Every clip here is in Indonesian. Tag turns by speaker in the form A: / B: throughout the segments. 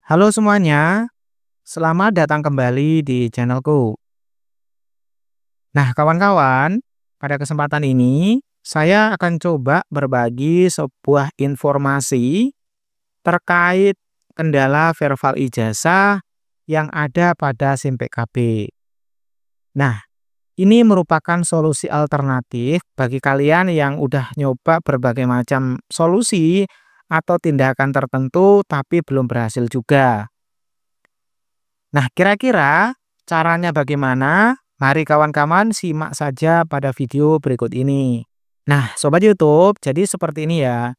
A: Halo semuanya, selamat datang kembali di channelku. Nah, kawan-kawan, pada kesempatan ini saya akan coba berbagi sebuah informasi terkait kendala verval ijazah yang ada pada SIM PKB. Nah, ini merupakan solusi alternatif bagi kalian yang udah nyoba berbagai macam solusi atau tindakan tertentu tapi belum berhasil juga. Nah, kira-kira caranya bagaimana? Mari kawan-kawan simak saja pada video berikut ini. Nah, Sobat YouTube, jadi seperti ini ya.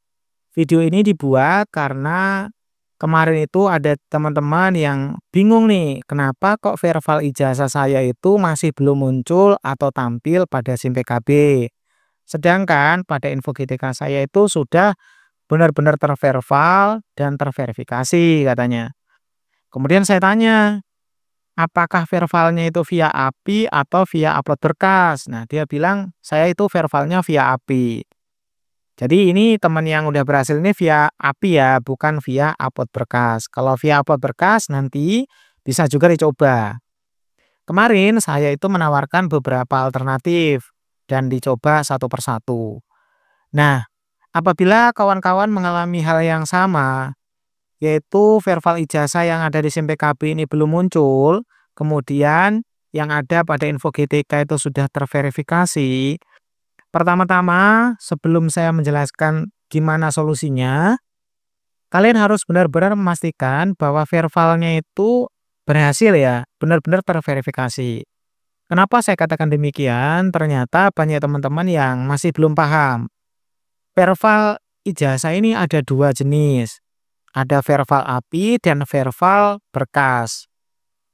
A: Video ini dibuat karena kemarin itu ada teman-teman yang bingung nih, kenapa kok verval ijazah saya itu masih belum muncul atau tampil pada SIM PKB. Sedangkan pada info GTK saya itu sudah benar-benar terverval dan terverifikasi katanya. Kemudian saya tanya, apakah vervalnya itu via API atau via upload berkas? Nah, dia bilang, saya itu vervalnya via API. Jadi ini teman yang udah berhasil ini via API ya, bukan via upload berkas. Kalau via upload berkas nanti bisa juga dicoba. Kemarin saya itu menawarkan beberapa alternatif dan dicoba satu persatu. Nah, apabila kawan-kawan mengalami hal yang sama, yaitu verval ijazah yang ada di SIM PKB ini belum muncul, kemudian yang ada pada info GTK itu sudah terverifikasi. Pertama-tama, sebelum saya menjelaskan gimana solusinya, kalian harus benar-benar memastikan bahwa vervalnya itu berhasil ya, benar-benar terverifikasi. Kenapa saya katakan demikian? Ternyata banyak teman-teman yang masih belum paham. Verval ijazah ini ada dua jenis. Ada verval API dan verval berkas.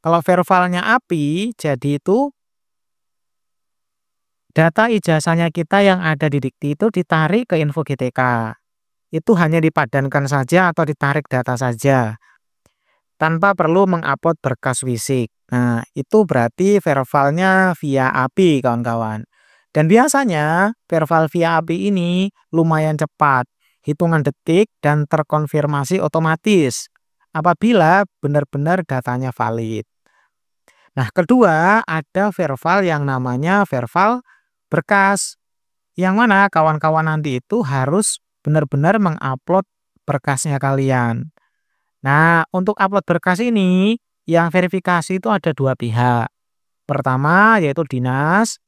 A: Kalau vervalnya API, jadi itu data ijazahnya kita yang ada di Dikti itu ditarik ke info GTK. Itu hanya dipadankan saja atau ditarik data saja, tanpa perlu mengupload berkas fisik. Nah, itu berarti vervalnya via API, kawan-kawan. Dan biasanya verval via API ini lumayan cepat, hitungan detik dan terkonfirmasi otomatis apabila benar-benar datanya valid. Nah, kedua ada verval yang namanya verval berkas. Yang mana kawan-kawan nanti itu harus benar-benar mengupload berkasnya kalian. Nah, untuk upload berkas ini yang verifikasi itu ada dua pihak. Pertama yaitu dinas,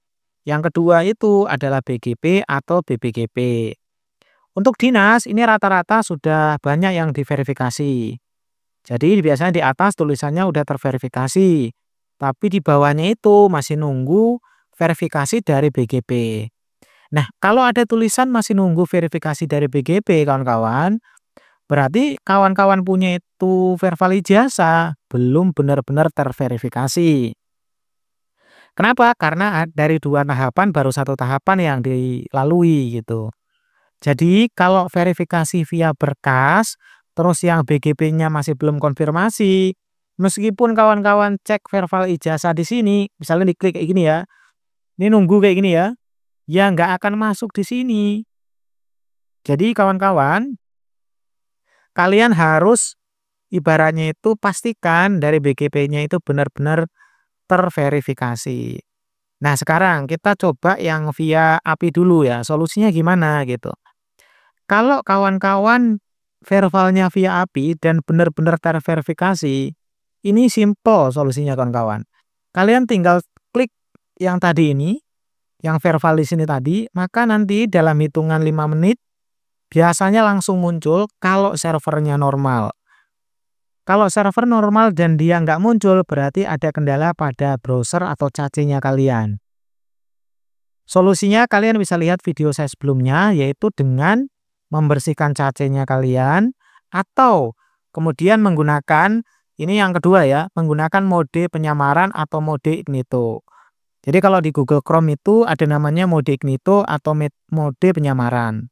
A: yang kedua itu adalah BGP atau BPGP. Untuk dinas ini rata-rata sudah banyak yang diverifikasi. Jadi biasanya di atas tulisannya udah terverifikasi, tapi di bawahnya itu masih nunggu verifikasi dari BGP. Nah, kalau ada tulisan masih nunggu verifikasi dari BGP, kawan-kawan, berarti kawan-kawan punya itu verval ijazah belum benar-benar terverifikasi. Kenapa? Karena dari dua tahapan baru satu tahapan yang dilalui gitu. Jadi kalau verifikasi via berkas, terus yang BGP-nya masih belum konfirmasi, meskipun kawan-kawan cek verval ijazah di sini, misalnya diklik kayak gini ya, ini nunggu kayak gini ya, ya nggak akan masuk di sini. Jadi kawan-kawan, kalian harus ibaratnya itu pastikan dari BGP-nya itu benar-benar terverifikasi. Nah, sekarang kita coba yang via API dulu ya, solusinya gimana gitu. Kalau kawan-kawan vervalnya via API dan benar-benar terverifikasi, ini simple solusinya kawan-kawan. Kalian tinggal klik yang tadi ini, yang verval di sini tadi, maka nanti dalam hitungan 5 menit biasanya langsung muncul kalau servernya normal. Kalau server normal dan dia nggak muncul, berarti ada kendala pada browser atau cacingnya kalian. Solusinya kalian bisa lihat video saya sebelumnya, yaitu dengan membersihkan cacingnya kalian, atau kemudian menggunakan, ini yang kedua ya, menggunakan mode penyamaran atau mode ignito. Jadi kalau di Google Chrome itu ada namanya mode ignito atau mode penyamaran.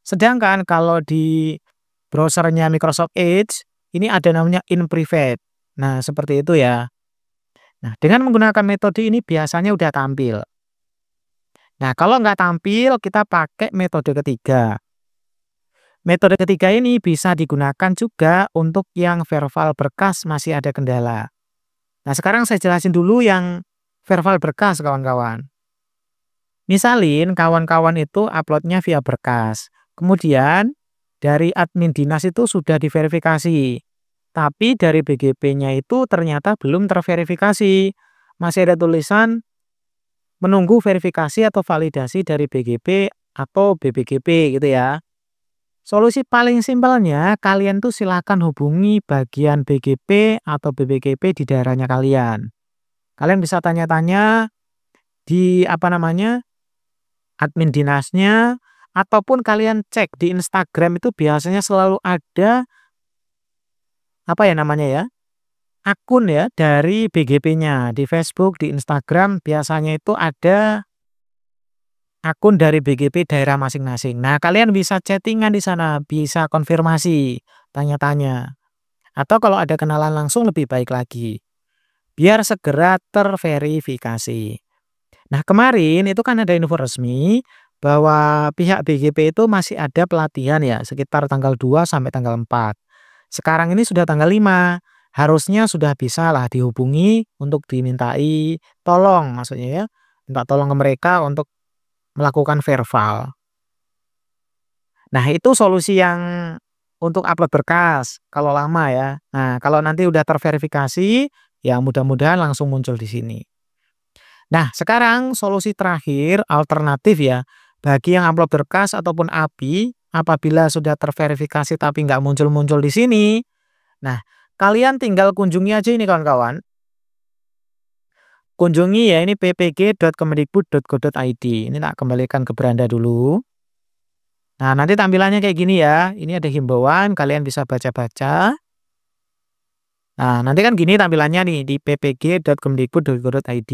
A: Sedangkan kalau di browsernya Microsoft Edge, ini ada namanya in private. Nah, seperti itu ya. Nah, dengan menggunakan metode ini biasanya udah tampil. Nah, kalau nggak tampil, kita pakai metode ketiga. Metode ketiga ini bisa digunakan juga untuk yang verbal berkas masih ada kendala. Nah, sekarang saya jelasin dulu yang verbal berkas, kawan-kawan. Misalin kawan-kawan itu uploadnya via berkas. Kemudian dari admin dinas itu sudah diverifikasi. Tapi dari BGP-nya itu ternyata belum terverifikasi. Masih ada tulisan menunggu verifikasi atau validasi dari BGP atau BPGP gitu ya. Solusi paling simpelnya, kalian tuh silakan hubungi bagian BGP atau BPGP di daerahnya kalian. Kalian bisa tanya-tanya di admin dinasnya, ataupun kalian cek di Instagram itu biasanya selalu ada akun ya dari BGP-nya. Di Facebook, di Instagram biasanya itu ada akun dari BGP daerah masing-masing. Nah, kalian bisa chattingan di sana, bisa konfirmasi, tanya-tanya. Atau kalau ada kenalan langsung lebih baik lagi, biar segera terverifikasi. Nah, kemarin itu kan ada info resmi bahwa pihak BGP itu masih ada pelatihan ya, sekitar tanggal 2 sampai tanggal 4. Sekarang ini sudah tanggal 5, harusnya sudah bisa lah dihubungi untuk dimintai tolong, maksudnya ya, minta tolong ke mereka untuk melakukan verbal. Nah, itu solusi yang untuk upload berkas kalau lama ya. Nah, kalau nanti udah terverifikasi, ya mudah-mudahan langsung muncul di sini. Nah, sekarang solusi terakhir alternatif ya bagi yang upload berkas ataupun API apabila sudah terverifikasi tapi nggak muncul-muncul di sini. Nah, kalian tinggal kunjungi aja ini kawan-kawan. Kunjungi ya ini ppg.kemendikbud.go.id. Ini tak kembalikan ke beranda dulu. Nah, nanti tampilannya kayak gini ya. Ini ada himbauan, kalian bisa baca-baca. Nah, nanti kan gini tampilannya nih di ppg.kemendikbud.go.id.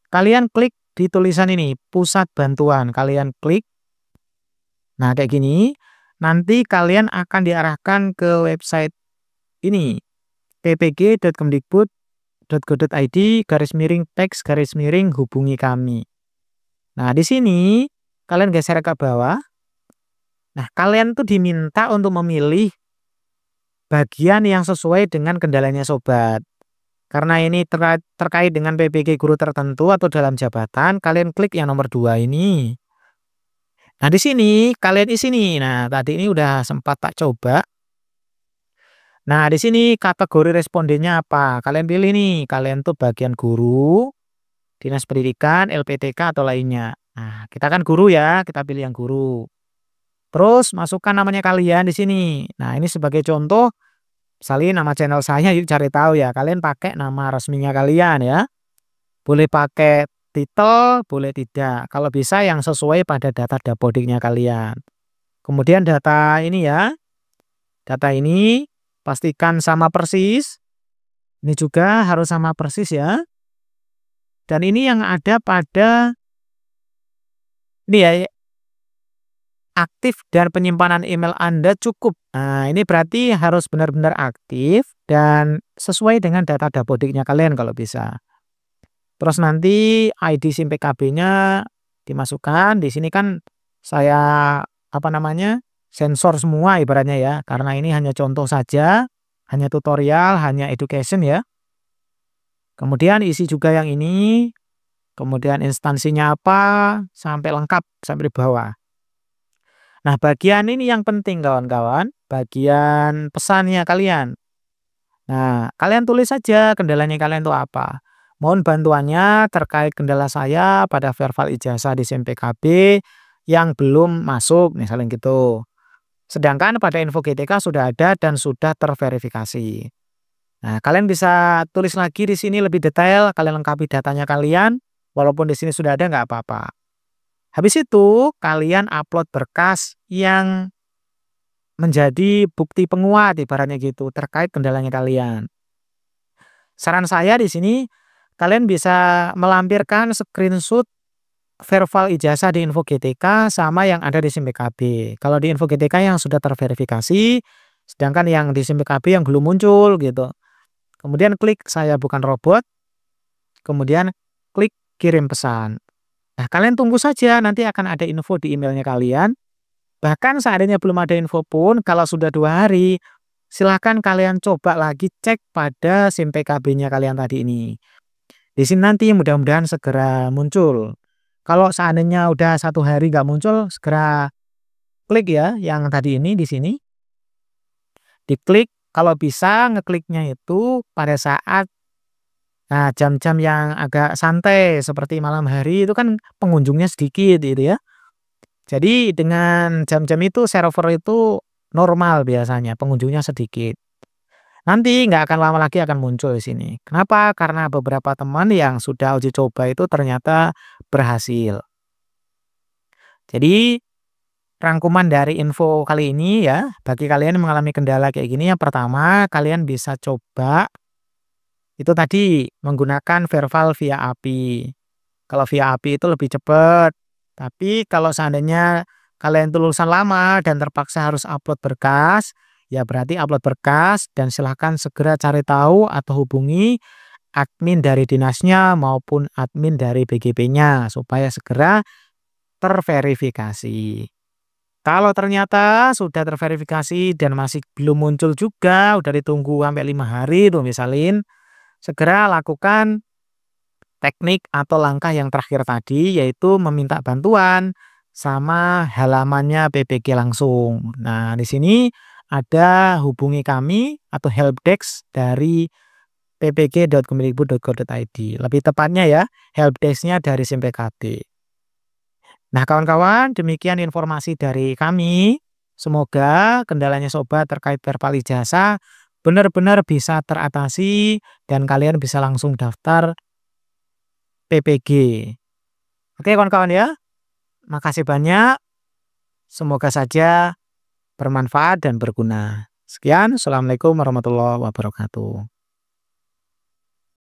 A: Kalian klik di tulisan ini, pusat bantuan. Kalian klik. Nah, kayak gini. Nanti kalian akan diarahkan ke website ini, ppg.kemendikbud.go.id /teks/hubungi kami. Nah, di sini kalian geser ke bawah. Nah, kalian tuh diminta untuk memilih bagian yang sesuai dengan kendalanya sobat. Karena ini terkait dengan PPG guru tertentu atau dalam jabatan, kalian klik yang nomor 2 ini. Nah, di sini kalian isi nih. Nah, tadi ini udah sempat tak coba. Nah, di sini kategori respondennya apa? Kalian pilih nih, kalian tuh bagian guru, dinas pendidikan, LPTK atau lainnya. Nah, kita kan guru ya, kita pilih yang guru. Terus masukkan namanya kalian di sini. Nah, ini sebagai contoh, misalnya nama channel saya, yuk cari tahu ya. Kalian pakai nama resminya kalian ya. Boleh pakai titel, boleh tidak. Kalau bisa yang sesuai pada data dapodiknya kalian. Kemudian data ini ya. Data ini pastikan sama persis. Ini juga harus sama persis ya. Dan ini yang ada pada ini ya, aktif dan penyimpanan email Anda cukup. Nah, ini berarti harus benar-benar aktif dan sesuai dengan data dapodiknya kalian kalau bisa. Terus nanti ID SIM PKB-nya dimasukkan. Di sini kan saya sensor semua ibaratnya ya. Karena ini hanya contoh saja, hanya tutorial, hanya education ya. Kemudian isi juga yang ini. Kemudian instansinya apa sampai lengkap sampai di bawah. Nah, bagian ini yang penting kawan-kawan, bagian pesannya kalian. Nah, kalian tulis saja kendalanya kalian itu apa. Mohon bantuannya terkait kendala saya pada verbal ijazah di SIM PKB yang belum masuk, misalnya gitu. Sedangkan pada info GTK sudah ada dan sudah terverifikasi. Nah, kalian bisa tulis lagi di sini lebih detail, kalian lengkapi datanya kalian, walaupun di sini sudah ada nggak apa-apa. Habis itu, kalian upload berkas yang menjadi bukti penguat ibaratnya gitu terkait kendalanya kalian. Saran saya di sini, kalian bisa melampirkan screenshot verbal ijazah di info GTK sama yang ada di SIM PKB. Kalau di info GTK yang sudah terverifikasi, sedangkan yang di SIM PKB yang belum muncul gitu. Kemudian klik saya bukan robot, kemudian klik kirim pesan. Nah, kalian tunggu saja, nanti akan ada info di emailnya kalian. Bahkan seandainya belum ada info pun, kalau sudah 2 hari, silahkan kalian coba lagi cek pada SIM PKB-nya kalian tadi ini. Di sini nanti mudah-mudahan segera muncul. Kalau seandainya udah 1 hari nggak muncul, segera klik ya yang tadi ini di sini. Diklik, kalau bisa ngekliknya itu pada saat jam-jam yang agak santai seperti malam hari itu kan pengunjungnya sedikit gitu ya. Jadi dengan jam-jam itu server itu normal biasanya, pengunjungnya sedikit. Nanti nggak akan lama lagi akan muncul di sini. Kenapa? Karena beberapa teman yang sudah uji coba itu ternyata berhasil. Jadi rangkuman dari info kali ini ya, bagi kalian yang mengalami kendala kayak gini, yang pertama kalian bisa coba itu tadi menggunakan Verval via API. Kalau via API itu lebih cepat. Tapi kalau seandainya kalian itu lulusan lama dan terpaksa harus upload berkas, ya berarti upload berkas dan silahkan segera cari tahu atau hubungi admin dari dinasnya maupun admin dari BGP-nya supaya segera terverifikasi. Kalau ternyata sudah terverifikasi dan masih belum muncul juga, udah ditunggu sampai 5 hari tuh misalin, segera lakukan teknik atau langkah yang terakhir tadi, yaitu meminta bantuan sama halamannya PPG langsung. Nah, di sini ada hubungi kami atau helpdesk dari ppg.kemendikbud.go.id. Lebih tepatnya ya, helpdesk-nya dari SIM PKB. Nah, kawan-kawan, demikian informasi dari kami. Semoga kendalanya sobat terkait verbal ijazah benar-benar bisa teratasi dan kalian bisa langsung daftar PPG. Oke, kawan-kawan ya. Makasih banyak. Semoga saja bermanfaat dan berguna. Sekian, Assalamualaikum warahmatullahi wabarakatuh.